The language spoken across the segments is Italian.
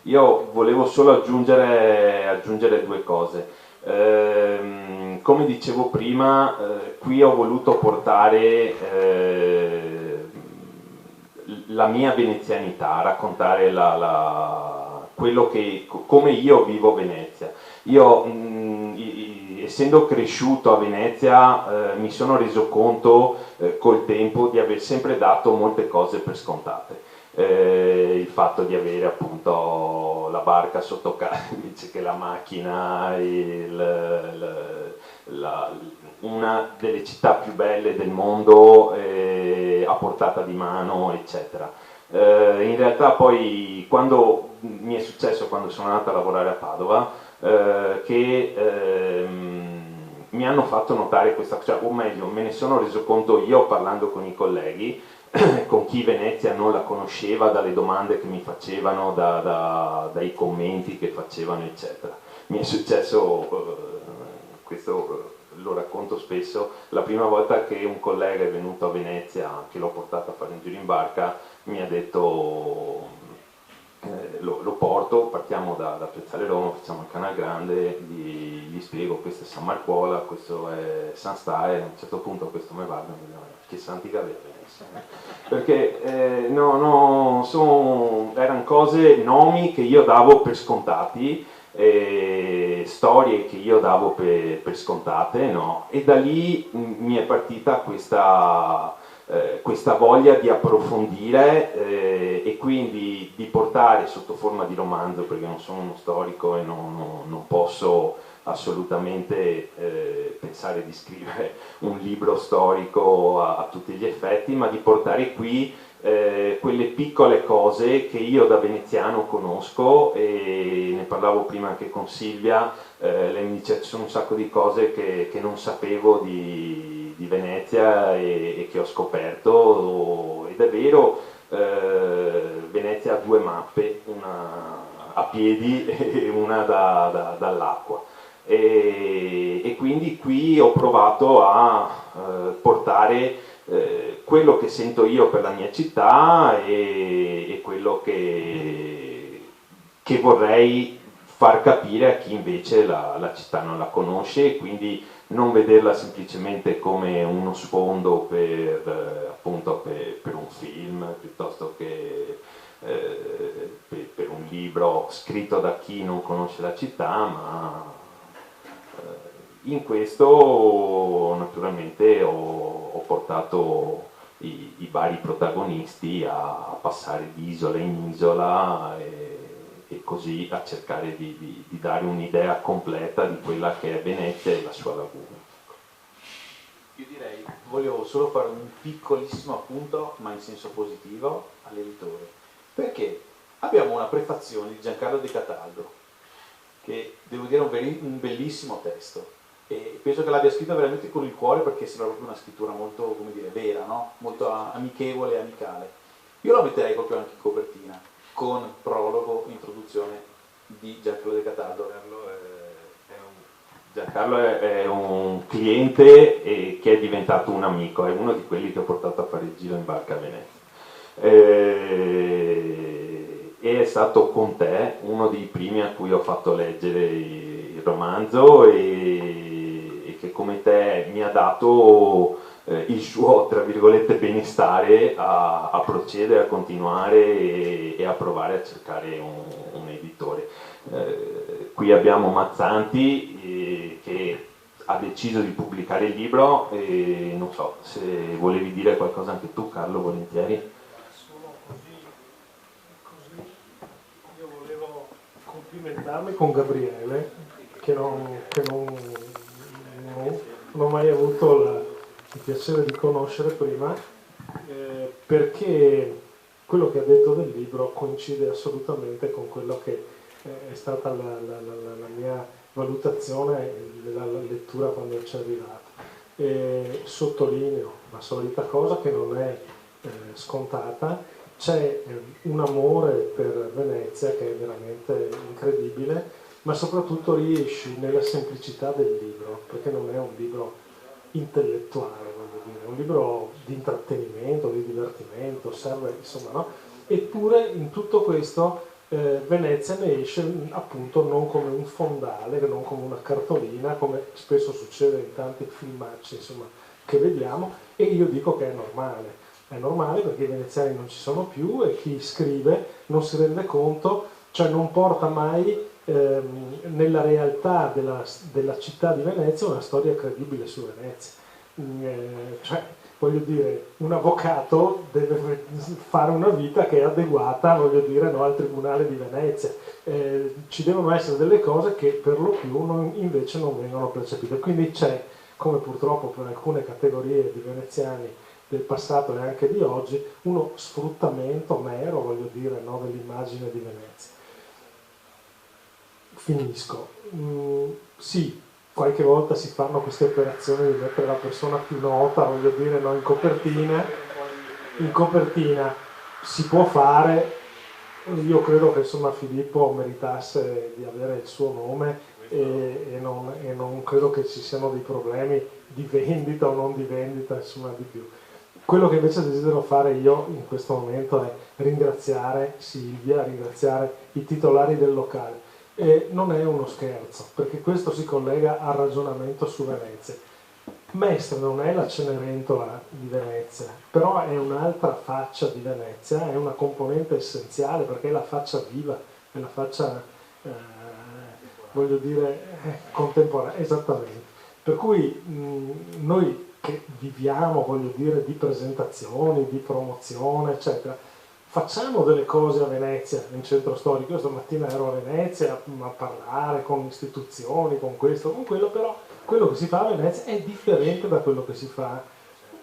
Io volevo solo aggiungere due cose. Come dicevo prima, qui ho voluto portare la mia venezianità, raccontare come io vivo Venezia. Io, essendo cresciuto a Venezia, mi sono reso conto col tempo di aver sempre dato molte cose per scontate. Il fatto di avere appunto la barca sotto casa invece che la macchina, una delle città più belle del mondo a portata di mano, eccetera. In realtà poi quando mi è successo, quando sono andato a lavorare a Padova, che mi hanno fatto notare questa cosa, o meglio me ne sono reso conto io parlando con i colleghi, con chi Venezia non la conosceva, dalle domande che mi facevano, dai commenti che facevano, eccetera. Mi è successo, questo lo racconto spesso, la prima volta che un collega è venuto a Venezia, che l'ho portato a fare un giro in barca, mi ha detto lo porto, partiamo da Piazzale Roma, facciamo il Canal Grande, gli spiego questo è San Marcuola, questo è San Stae, a un certo punto questo mi guarda e mi dice che santi Gabriele, perché erano cose, nomi che io davo per scontati, storie che io davo per scontate, no? E da lì mi è partita questa voglia di approfondire e quindi di portare sotto forma di romanzo, perché non sono uno storico e non posso assolutamente pensare di scrivere un libro storico a tutti gli effetti, ma di portare qui quelle piccole cose che io da veneziano conosco, e ne parlavo prima anche con Silvia, lei mi dice ci sono un sacco di cose che non sapevo di Venezia e che ho scoperto, ed è vero, Venezia ha due mappe, una a piedi e una dall'acqua. E quindi qui ho provato a portare quello che sento io per la mia città e quello che vorrei far capire a chi invece la città non la conosce, e quindi non vederla semplicemente come uno sfondo appunto per un film, piuttosto che per un libro scritto da chi non conosce la città, ma in questo naturalmente ho portato i vari protagonisti a passare di isola in isola e così a cercare di dare un'idea completa di quella che è Venezia e la sua laguna. Io direi, volevo solo fare un piccolissimo appunto, ma in senso positivo, all'editore, perché abbiamo una prefazione di Giancarlo De Cataldo, che devo dire è un bellissimo testo, e penso che l'abbia scritto veramente con il cuore, perché sembra proprio una scrittura molto, come dire, vera, no? Molto amichevole e amicale. Io la metterei proprio anche in copertina, con prologo, introduzione di Giancarlo De Cataldo. Giancarlo è un cliente che è diventato un amico, è uno di quelli che ho portato a fare il giro in barca a Venezia. E è stato con te uno dei primi a cui ho fatto leggere il romanzo e che come te mi ha dato il suo, tra virgolette, benestare a procedere, a continuare e a provare a cercare un editore. Qui abbiamo Mazzanti che ha deciso di pubblicare il libro, e non so se volevi dire qualcosa anche tu, Carlo, volentieri. Io volevo complimentarmi con Gabriele, che non ho mai avuto il piacere di conoscere prima, perché quello che ha detto del libro coincide assolutamente con quello che è stata la mia valutazione della lettura quando ci è arrivato. Sottolineo la solita cosa che non è scontata, c'è un amore per Venezia che è veramente incredibile, ma soprattutto riesci nella semplicità del libro, perché non è un libro intellettuale, voglio dire, è un libro di intrattenimento, di divertimento, serve, insomma, no? Eppure in tutto questo Venezia ne esce appunto non come un fondale, non come una cartolina, come spesso succede in tanti filmacci insomma, che vediamo, e io dico che è normale. È normale perché i veneziani non ci sono più e chi scrive non si rende conto, cioè non porta mai nella realtà della città di Venezia una storia credibile su Venezia. Cioè, voglio dire, un avvocato deve fare una vita che è adeguata, voglio dire, no, al Tribunale di Venezia. Ci devono essere delle cose che per lo più invece non vengono percepite. Quindi c'è, come purtroppo per alcune categorie di veneziani del passato e anche di oggi, uno sfruttamento mero, voglio dire, no, dell'immagine di Venezia. Finisco. Sì, qualche volta si fanno queste operazioni di mettere la persona più nota, voglio dire, no, in copertina. In copertina si può fare, io credo che insomma Filippo meritasse di avere il suo nome e non credo che ci siano dei problemi di vendita o non di vendita, insomma di più. Quello che invece desidero fare io in questo momento è ringraziare Silvia, ringraziare i titolari del locale. E non è uno scherzo, perché questo si collega al ragionamento su Venezia. Mestre non è la Cenerentola di Venezia, però è un'altra faccia di Venezia, è una componente essenziale perché è la faccia viva, è la faccia, voglio dire, contemporanea, esattamente. Per cui noi che viviamo, voglio dire, di presentazioni, di promozione, eccetera, facciamo delle cose a Venezia, in centro storico. Io stamattina ero a Venezia a parlare con istituzioni, con questo, con quello, però quello che si fa a Venezia è differente da quello che si fa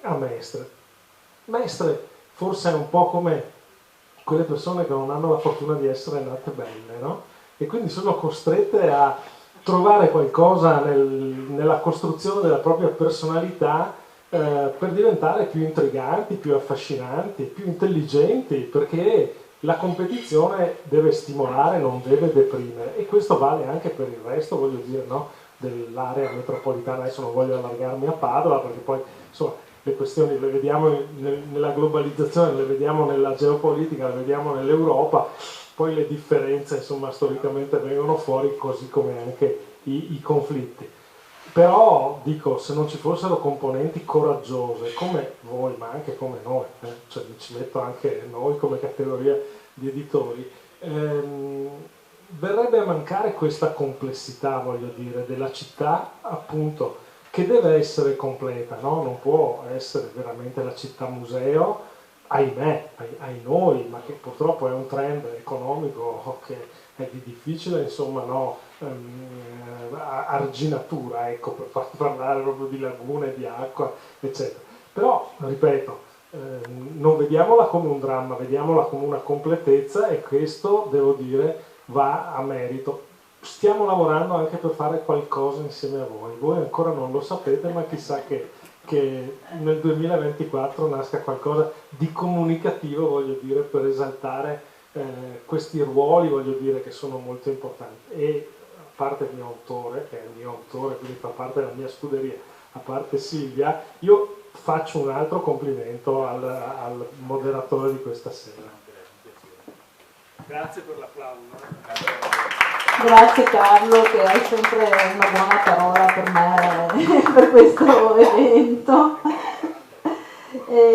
a Mestre. Mestre forse è un po' come quelle persone che non hanno la fortuna di essere nate belle, no? E quindi sono costrette a trovare qualcosa nella costruzione della propria personalità per diventare più intriganti, più affascinanti, più intelligenti, perché la competizione deve stimolare, non deve deprimere, e questo vale anche per il resto, voglio dire, no, dell'area metropolitana. Adesso non voglio allargarmi a Padova perché poi insomma le questioni le vediamo nella globalizzazione, le vediamo nella geopolitica, le vediamo nell'Europa, poi le differenze insomma storicamente vengono fuori, così come anche i conflitti. Però dico, se non ci fossero componenti coraggiose come voi, ma anche come noi, cioè ci metto anche noi come categoria di editori, verrebbe a mancare questa complessità, voglio dire, della città, appunto, che deve essere completa, no? Non può essere veramente la città museo, ahimè, ai noi, ma che purtroppo è un trend economico che è di difficile, insomma, no, arginatura, ecco, per parlare proprio di lagune, di acqua, eccetera. Però, ripeto, non vediamola come un dramma, vediamola come una completezza, e questo, devo dire, va a merito. Stiamo lavorando anche per fare qualcosa insieme a voi. Voi ancora non lo sapete, ma chissà che nel 2024 nasca qualcosa di comunicativo, voglio dire, per esaltare questi ruoli, voglio dire, che sono molto importanti. E a parte il mio autore, che è il mio autore, quindi fa parte della mia scuderia, a parte Silvia, io faccio un altro complimento al moderatore di questa sera. Grazie per l'applauso. Grazie Carlo, che hai sempre una buona parola per me per questo evento.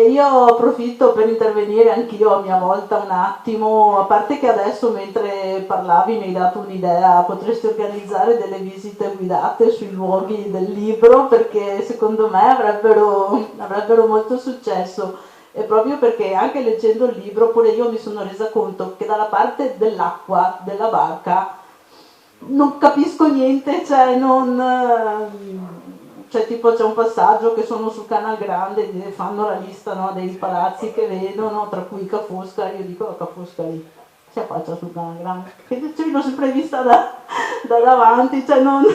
Io approfitto per intervenire anch'io a mia volta un attimo, a parte che adesso mentre parlavi mi hai dato un'idea, potresti organizzare delle visite guidate sui luoghi del libro, perché secondo me avrebbero molto successo, e proprio perché anche leggendo il libro pure io mi sono resa conto che dalla parte dell'acqua della barca non capisco niente, cioè tipo c'è un passaggio che sono sul Canal Grande e fanno la lista, no, dei palazzi che vedono, tra cui Ca' Foscari. Io dico, Ca' Foscari si affaccia sul Canal Grande, che l'ho sempre vista da davanti, cioè non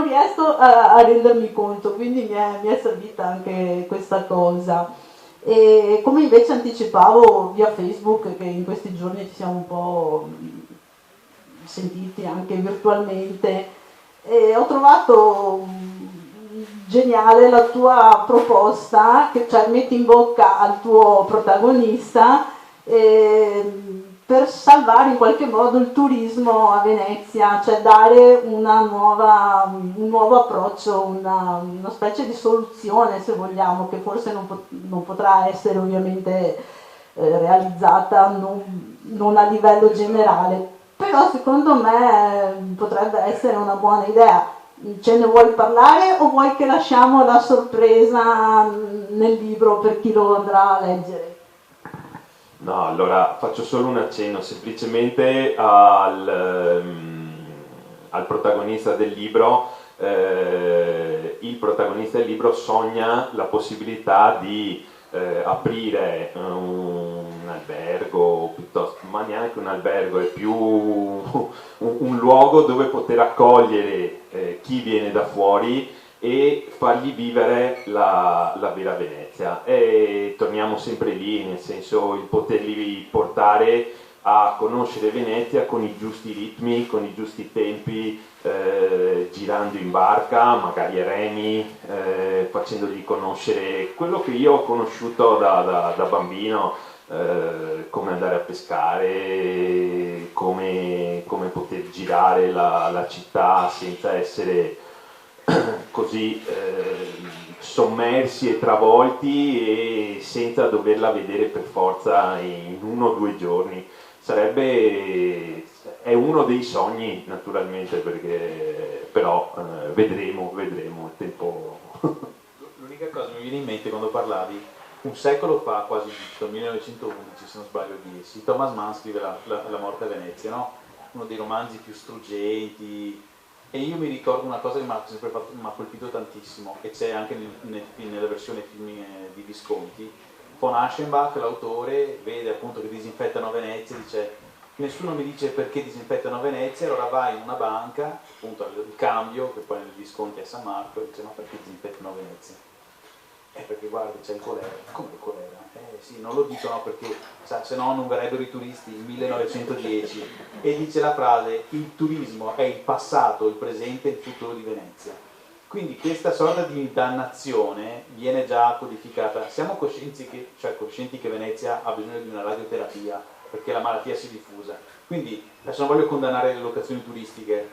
riesco a rendermi conto, quindi mi è servita anche questa cosa. E come invece anticipavo via Facebook, che in questi giorni ci siamo un po' sentiti anche virtualmente, e ho trovato geniale la tua proposta, che cioè metti in bocca al tuo protagonista per salvare in qualche modo il turismo a Venezia, cioè dare un nuovo approccio, una specie di soluzione, se vogliamo, che forse non potrà essere ovviamente realizzata non a livello generale, però secondo me potrebbe essere una buona idea. Ce ne vuoi parlare o vuoi che lasciamo la sorpresa nel libro per chi lo andrà a leggere? No, allora faccio solo un accenno semplicemente al protagonista del libro. Il protagonista del libro sogna la possibilità di aprire un albergo, piuttosto, ma neanche un albergo, è più un luogo dove poter accogliere chi viene da fuori e fargli vivere la vera Venezia. E torniamo sempre lì, nel senso il poterli portare a conoscere Venezia con i giusti ritmi, con i giusti tempi, girando in barca, magari a remi, facendogli conoscere quello che io ho conosciuto da bambino, come andare a pescare, come poter girare la città senza essere così sommersi e travolti e senza doverla vedere per forza in 1 o 2 giorni. È uno dei sogni naturalmente, perché però vedremo il tempo. L'unica cosa mi viene in mente quando parlavi, un secolo fa, quasi nel 1911 se non sbaglio 10, Thomas Mann scrive la morte a Venezia, no? Uno dei romanzi più struggenti. E io mi ricordo una cosa che mi ha colpito tantissimo, e c'è anche nella versione film di Visconti. Von Aschenbach, l'autore, vede appunto che disinfettano Venezia e dice: nessuno mi dice perché disinfettano Venezia, allora vai in una banca, appunto il cambio, che poi nel Visconti è San Marco, e dice: ma perché disinfettano Venezia? Perché guardi, c'è il colera. Come il colera? Sì, non lo dicono perché se no non verrebbero i turisti in 1910. E dice la frase: il turismo è il passato, il presente e il futuro di Venezia. Quindi questa sorta di dannazione viene già codificata. Siamo coscienti che Venezia ha bisogno di una radioterapia perché la malattia si è diffusa. Quindi adesso non voglio condannare le locazioni turistiche,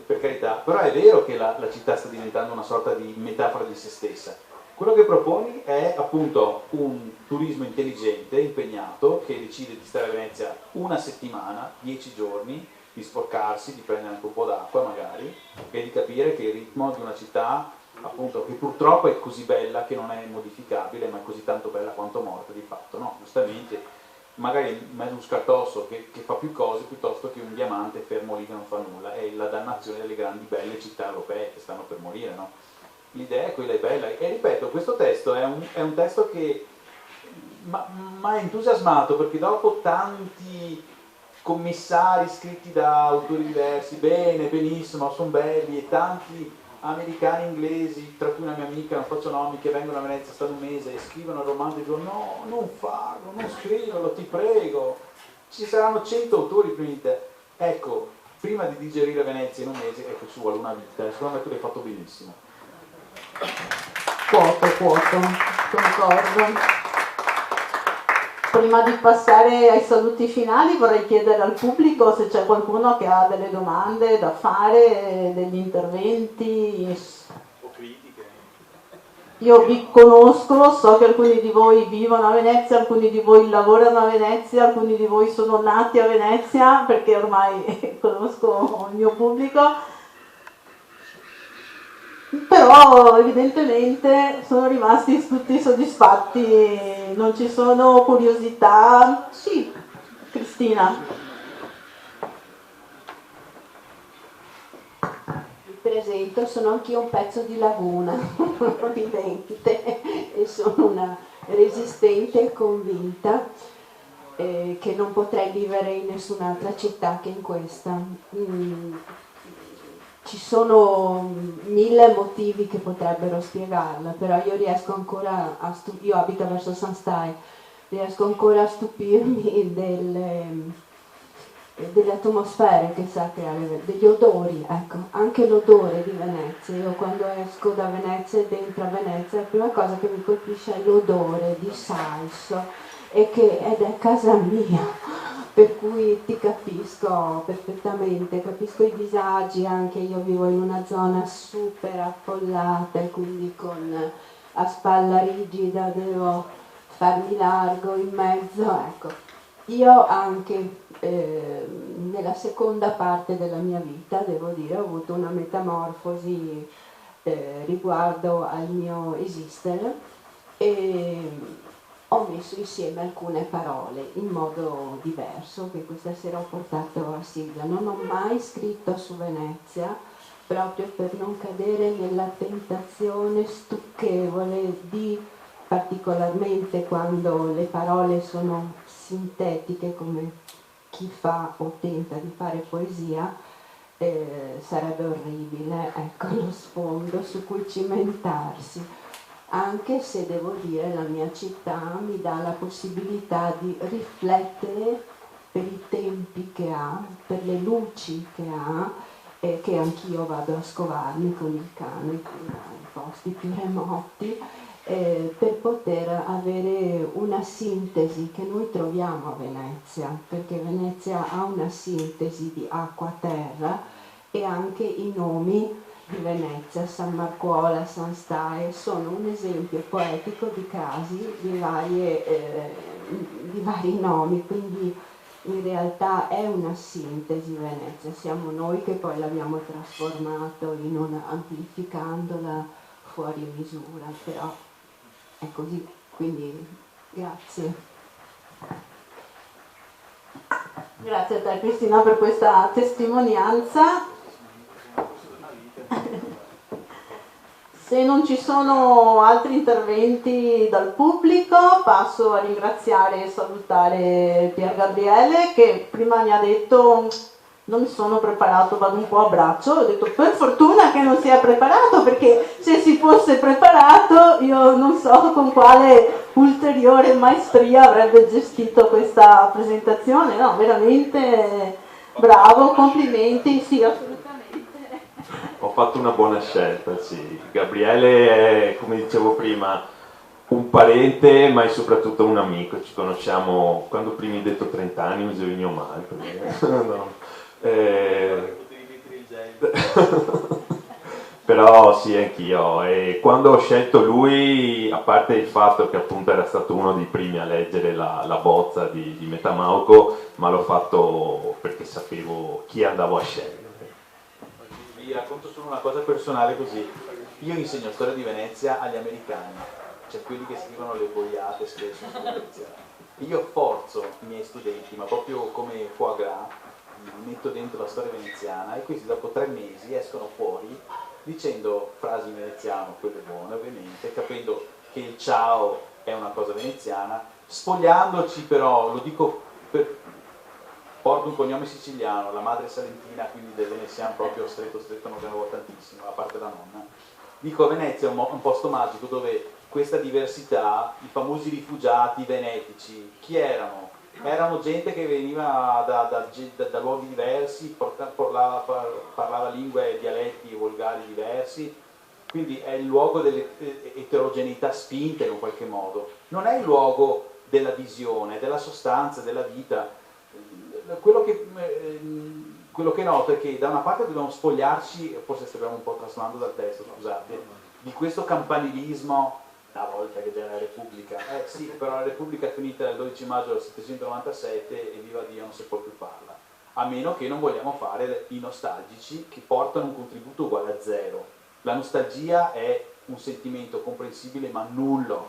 per carità, però è vero che la città sta diventando una sorta di metafora di se stessa. Quello che proponi è appunto un turismo intelligente, impegnato, che decide di stare a Venezia 1 settimana, 10 giorni, di sporcarsi, di prendere anche un po' d'acqua magari, e di capire che il ritmo di una città, appunto, che purtroppo è così bella che non è modificabile, ma è così tanto bella quanto morta di fatto, no? Giustamente, magari mezzo un scartosso che fa più cose piuttosto che un diamante fermo lì che non fa nulla. È la dannazione delle grandi belle città europee che stanno per morire, no? L'idea è quella, è bella, e ripeto, questo testo è un testo che mi ha entusiasmato, perché dopo tanti commissari scritti da autori diversi, benissimo, sono belli, e tanti americani, inglesi, tra cui una mia amica, non faccio nomi, che vengono a Venezia, stanno un mese e scrivono il romanzo e dicono: no, non farlo, non scriverlo, ti prego, ci saranno 100 autori prima di te. Ecco, prima di digerire Venezia in un mese, ecco, ci vuole una vita, secondo me tu l'hai fatto benissimo. Concordo. Prima di passare ai saluti finali vorrei chiedere al pubblico se c'è qualcuno che ha delle domande da fare, degli interventi. O critiche. Io vi conosco, so che alcuni di voi vivono a Venezia, alcuni di voi lavorano a Venezia, alcuni di voi sono nati a Venezia, perché ormai conosco il mio pubblico. Però evidentemente sono rimasti tutti soddisfatti, non ci sono curiosità. Sì, Cristina. Mi presento, sono anch'io un pezzo di laguna vivente e sono una resistente convinta che non potrei vivere in nessun'altra città che in questa. Ci sono 1000 motivi che potrebbero spiegarla, però io riesco ancora io abito verso San Stai, riesco ancora a stupirmi delle atmosfere che sa creare, degli odori, ecco, anche l'odore di Venezia. Io quando esco da Venezia e dentro a Venezia, la prima cosa che mi colpisce è l'odore di salso ed è casa mia. per cui ti capisco perfettamente, capisco i disagi, anche io vivo in una zona super affollata e quindi a spalla rigida devo farmi largo in mezzo, ecco. Io anche nella seconda parte della mia vita, devo dire, ho avuto una metamorfosi riguardo al mio esistere e ho messo insieme alcune parole in modo diverso che questa sera ho portato a sigla. Non ho mai scritto su Venezia proprio per non cadere nella tentazione stucchevole di, particolarmente quando le parole sono sintetiche come chi fa o tenta di fare poesia, sarebbe orribile, ecco, lo sfondo su cui cimentarsi, anche se devo dire la mia città mi dà la possibilità di riflettere per i tempi che ha, per le luci che ha, e che anch'io vado a scovarmi con il cane nei posti più remoti, per poter avere una sintesi che noi troviamo a Venezia, perché Venezia ha una sintesi di acqua-terra e anche i nomi di Venezia, San Marcuola, San Stae, sono un esempio poetico di casi di vari nomi, quindi in realtà è una sintesi Venezia, siamo noi che poi l'abbiamo trasformato amplificandola fuori misura, però è così, quindi grazie. Grazie a te Cristina per questa testimonianza. Se non ci sono altri interventi dal pubblico, passo a ringraziare e salutare Pier Gabriele, che prima mi ha detto non mi sono preparato, vado un po' a braccio. Ho detto per fortuna che non si è preparato, perché se si fosse preparato io non so con quale ulteriore maestria avrebbe gestito questa presentazione. No, veramente bravo, complimenti, sì, assolutamente. Ho fatto una buona scelta, sì. Gabriele è, come dicevo prima, un parente, ma è soprattutto un amico. Ci conosciamo quando prima hai detto 30 anni, mi dicevi mio male. No. Però sì, anch'io. E quando ho scelto lui, a parte il fatto che appunto era stato uno dei primi a leggere la bozza di Metamauco, ma l'ho fatto perché sapevo chi andavo a scegliere. Vi racconto solo una cosa personale così. Io insegno storia di Venezia agli americani, cioè quelli che scrivono le boiate spesso su Venezia. Io forzo i miei studenti, ma proprio come foie gras, li metto dentro la storia veneziana e questi dopo 3 mesi escono fuori dicendo frasi in veneziano, quelle buone ovviamente, capendo che il ciao è una cosa veneziana, spogliandoci però, lo dico porto un cognome siciliano, la madre è salentina, quindi del veneziano proprio stretto non avevo tantissimo, a parte la nonna. Dico, Venezia è un posto magico dove questa diversità, i famosi rifugiati venetici, chi erano? Erano gente che veniva da luoghi diversi, parlava lingue e dialetti volgari diversi, quindi è il luogo delle eterogeneità spinte in un qualche modo. Non è il luogo della visione, della sostanza, della vita. Quello che noto è che da una parte dobbiamo spogliarci, forse stiamo un po' trascinando dal testo, scusate, di questo campanilismo. Una volta che c'era la Repubblica, sì, però la Repubblica è finita il 12 maggio del 797 e viva Dio non si può più farla, a meno che non vogliamo fare i nostalgici che portano un contributo uguale a 0. La nostalgia è un sentimento comprensibile ma nullo.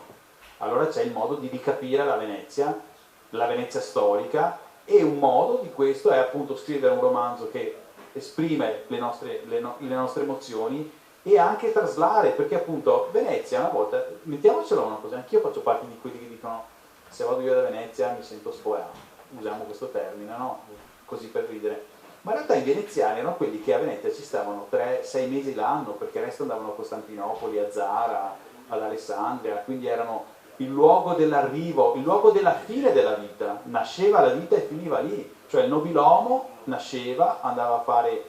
Allora c'è il modo di ricapire la Venezia storica, e un modo di questo è appunto scrivere un romanzo che esprime le nostre emozioni e anche traslare, perché appunto Venezia una volta, mettiamocelo una cosa, anch'io faccio parte di quelli che dicono se vado via da Venezia mi sento spogliato, usiamo questo termine, no? Così per ridere, ma in realtà i veneziani erano quelli che a Venezia ci stavano 3-6 mesi l'anno, perché il resto andavano a Costantinopoli, a Zara, ad Alessandria, quindi erano il luogo dell'arrivo, il luogo della fine della vita, nasceva la vita e finiva lì, cioè il nobilomo nasceva, andava a fare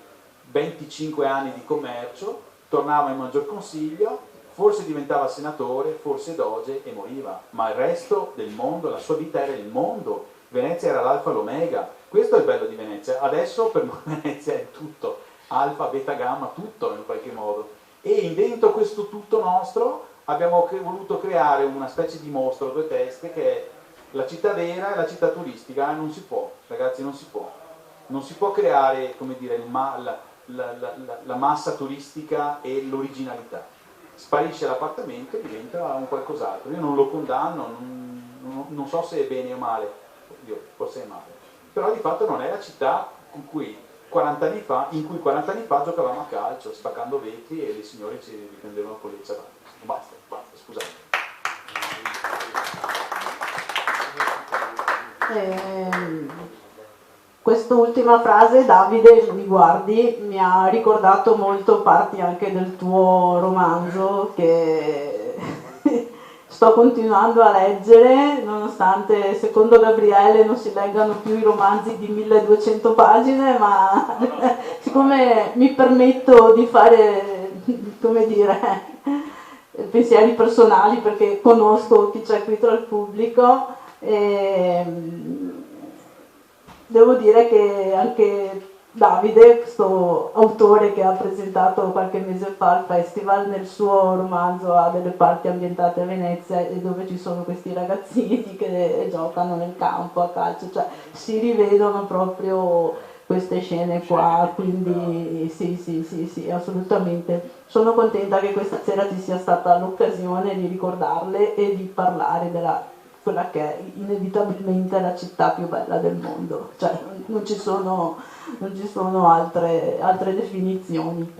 25 anni di commercio, tornava in maggior consiglio, forse diventava senatore, forse doge e moriva, ma il resto del mondo, la sua vita era il mondo, Venezia era l'alfa e l'omega, questo è il bello di Venezia. Adesso per noi Venezia è tutto, alfa, beta, gamma, tutto in qualche modo. E dentro questo tutto nostro abbiamo voluto creare una specie di mostro a due teste che è la città vera e la città turistica. Non si può, ragazzi, non si può creare, come dire, la massa turistica e l'originalità. Sparisce l'appartamento e diventa un qualcos'altro. Io non lo condanno, non so se è bene o male, forse è male, però di fatto non è la città in cui 40 anni fa giocavamo a calcio spaccando vetri e le signore ci riprendevano con le ciabatte. Basta, scusate. Quest'ultima frase, Davide, mi guardi, mi ha ricordato molto parti anche del tuo romanzo che sto continuando a leggere, nonostante secondo Gabriele non si leggano più i romanzi di 1200 pagine, ma siccome mi permetto di fare, come dire, pensieri personali perché conosco chi c'è qui tra il pubblico, devo dire che anche Davide, questo autore che ha presentato qualche mese fa al festival, nel suo romanzo ha delle parti ambientate a Venezia e dove ci sono questi ragazzini che giocano nel campo a calcio, cioè si rivedono proprio queste scene qua, quindi sì, assolutamente. Sono contenta che questa sera ci sia stata l'occasione di ricordarle e di parlare della quella che è inevitabilmente la città più bella del mondo, cioè non ci sono altre definizioni.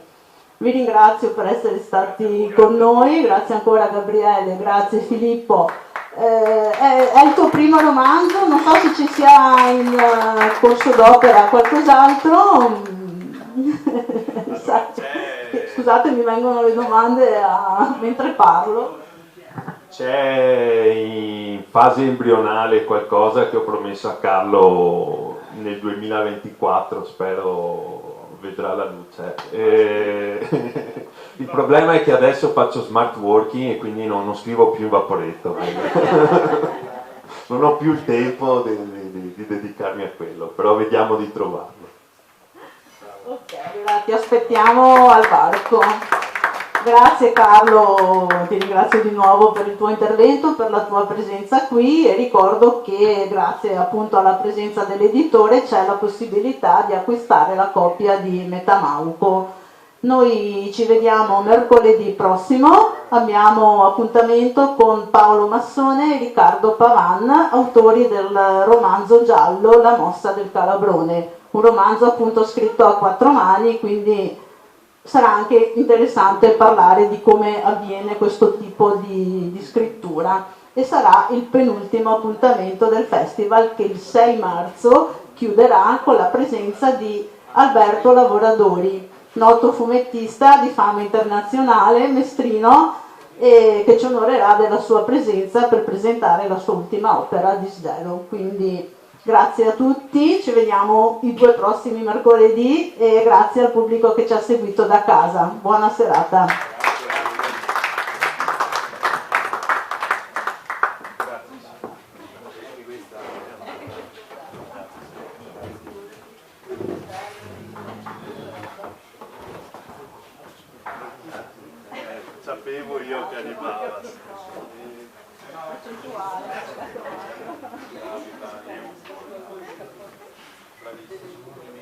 Vi ringrazio per essere stati con noi, grazie ancora Gabriele, grazie Filippo. È il tuo primo romanzo, non so se ci sia in corso d'opera qualcos'altro. Scusate, mi vengono le domande mentre parlo. C'è in fase embrionale qualcosa che ho promesso a Carlo nel 2024, spero vedrà la luce. Il problema è che adesso faccio smart working e quindi non scrivo più in vaporetto. Non ho più il tempo di dedicarmi a quello, però vediamo di trovarlo. Ok, allora ti aspettiamo al varco. Grazie Carlo, ti ringrazio di nuovo per il tuo intervento, per la tua presenza qui e ricordo che grazie appunto alla presenza dell'editore c'è la possibilità di acquistare la copia di Metamauco. Noi ci vediamo mercoledì prossimo, abbiamo appuntamento con Paolo Massone e Riccardo Pavan, autori del romanzo giallo La mossa del Calabrone, un romanzo appunto scritto a 4 mani, quindi sarà anche interessante parlare di come avviene questo tipo di scrittura e sarà il penultimo appuntamento del festival che il 6 marzo chiuderà con la presenza di Alberto Lavoradori, noto fumettista di fama internazionale, mestrino, che ci onorerà della sua presenza per presentare la sua ultima opera, Disgelo. Quindi grazie a tutti, ci vediamo i 2 prossimi mercoledì e grazie al pubblico che ci ha seguito da casa. Buona serata. Sapevo io che arrivava. Bravissimo.